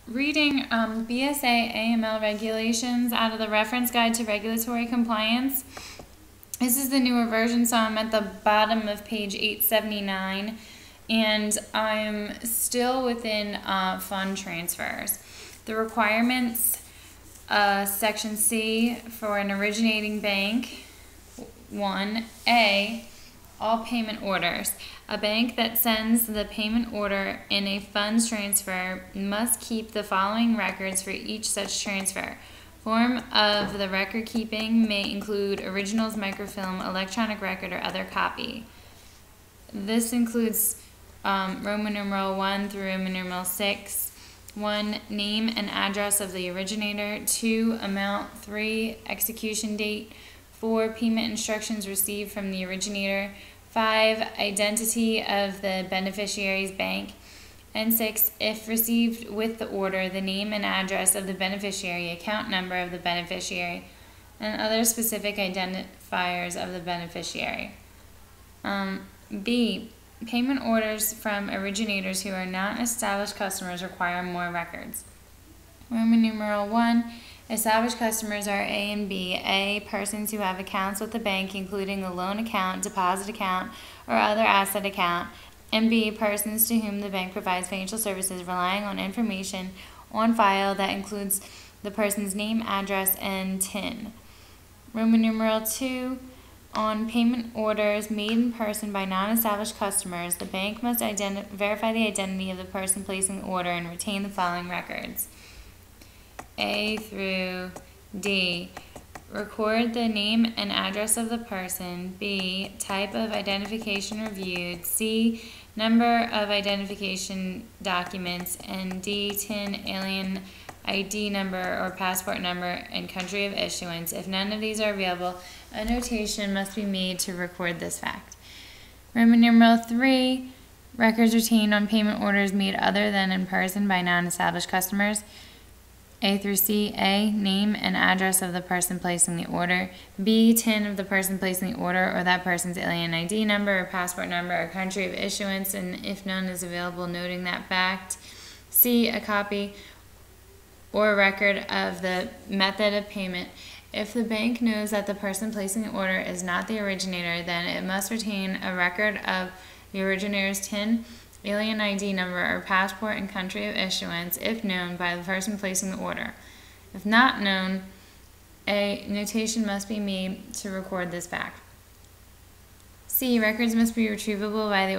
reading BSA AML Regulations out of the Reference Guide to Regulatory Compliance. This is the newer version, so I'm at the bottom of page 879, and I'm still within fund transfers. The requirements, Section C, for an originating bank, 1A, all payment orders. A bank that sends the payment order in a funds transfer must keep the following records for each such transfer. Form of the record keeping may include originals, microfilm, electronic record, or other copy. This includes Roman numeral 1 through Roman numeral 6. 1. Name and address of the originator. 2. Amount. 3. Execution date. 4. Payment instructions received from the originator. 5. Identity of the beneficiary's bank. And 6. If received with the order, the name and address of the beneficiary, account number of the beneficiary, and other specific identifiers of the beneficiary. B. Payment orders from originators who are not established customers require more records. Roman numeral 1. Established customers are A and B. A. Persons who have accounts with the bank, including a loan account, deposit account, or other asset account. And B. Persons to whom the bank provides financial services relying on information on file that includes the person's name, address, and TIN. Roman numeral 2. On payment orders made in person by non-established customers, the bank must verify the identity of the person placing the order and retain the following records. A through D. Record the name and address of the person. B. Type of identification reviewed. C. Number of identification documents. And D. TIN, alien ID number or passport number, and country of issuance. If none of these are available, a notation must be made to record this fact. Roman numeral 3. Records retained on payment orders made other than in person by non-established customers. A through C. A. Name and address of the person placing the order. B. TIN of the person placing the order or that person's alien ID number or passport number or country of issuance, and if none is available, noting that fact. C. A copy or record of the method of payment. If the bank knows that the person placing the order is not the originator, then it must retain a record of the originator's TIN, alien ID number, or passport and country of issuance, if known by the person placing the order. If not known, a notation must be made to record this fact. C. Records must be retrievable by the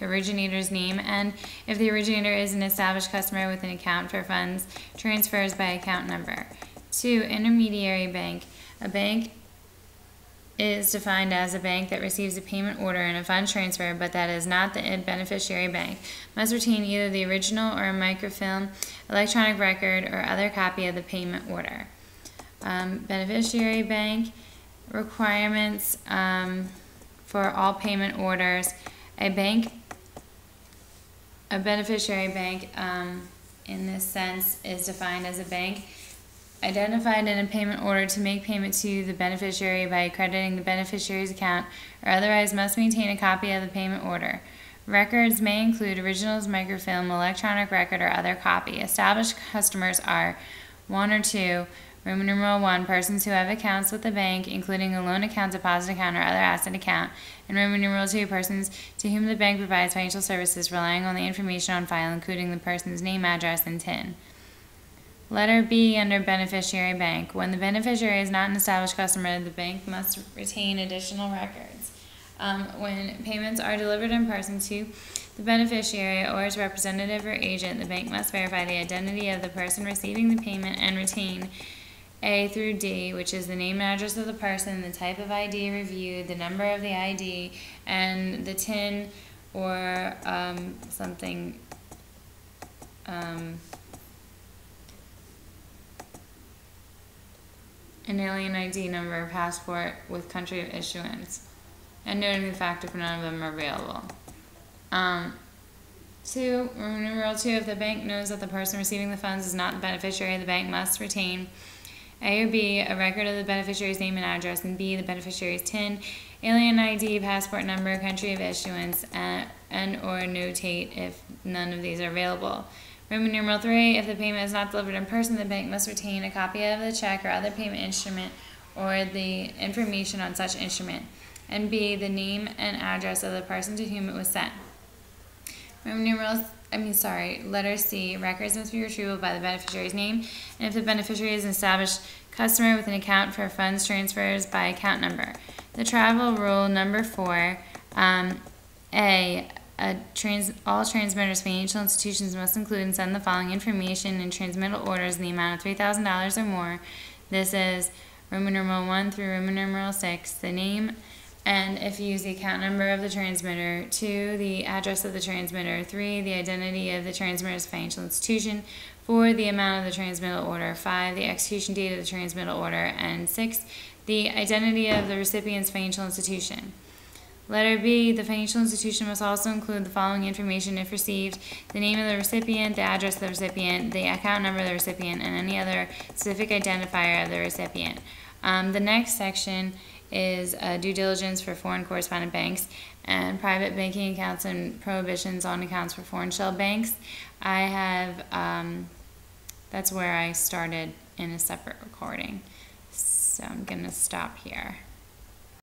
originator's name, and if the originator is an established customer with an account for funds, transfers by account number. 2. Intermediary bank. A bank is defined as a bank that receives a payment order and a funds transfer, but that is not the beneficiary bank. Must retain either the original or a microfilm, electronic record, or other copy of the payment order. Beneficiary bank requirements for all payment orders. A beneficiary bank, in this sense, is defined as a bank identified in a payment order to make payment to the beneficiary by accrediting the beneficiary's account, or otherwise must maintain a copy of the payment order. Records may include originals, microfilm, electronic record, or other copy. Established customers are 1 or 2. Roman numeral 1. Persons who have accounts with the bank, including a loan account, deposit account, or other asset account. And Roman numeral 2. Persons to whom the bank provides financial services relying on the information on file, including the person's name, address, and TIN. Letter B under beneficiary bank. When the beneficiary is not an established customer, the bank must retain additional records. When payments are delivered in person to the beneficiary or its representative or agent, the bank must verify the identity of the person receiving the payment and retain A through D, which is the name and address of the person, the type of ID reviewed, the number of the ID, and the TIN or something an alien ID number or passport with country of issuance, and noting the fact if none of them are available. 2. Roman numeral 2. If the bank knows that the person receiving the funds is not the beneficiary, the bank must retain A or B, a record of the beneficiary's name and address, and B, the beneficiary's TIN, alien ID, passport number, country of issuance, and or notate if none of these are available. Roman numeral 3, if the payment is not delivered in person, the bank must retain a copy of the check or other payment instrument or the information on such instrument. And B, the name and address of the person to whom it was sent. Letter C, records must be retrievable by the beneficiary's name, and if the beneficiary is an established customer with an account for funds transfers by account number. The travel rule number 4, all transmitters, financial institutions must include and send the following information in transmittal orders in the amount of $3,000 or more. This is Roman numeral 1 through Roman numeral 6, the name, and if you use the account number of the transmitter, 2, the address of the transmitter, 3, the identity of the transmitter's financial institution, 4, the amount of the transmittal order, 5, the execution date of the transmittal order, and 6, the identity of the recipient's financial institution. Letter B, the financial institution must also include the following information if received: the name of the recipient, the address of the recipient, the account number of the recipient, and any other specific identifier of the recipient. The next section is due diligence for foreign correspondent banks and private banking accounts and prohibitions on accounts for foreign shell banks. I have, that's where I started in a separate recording. So I'm going to stop here.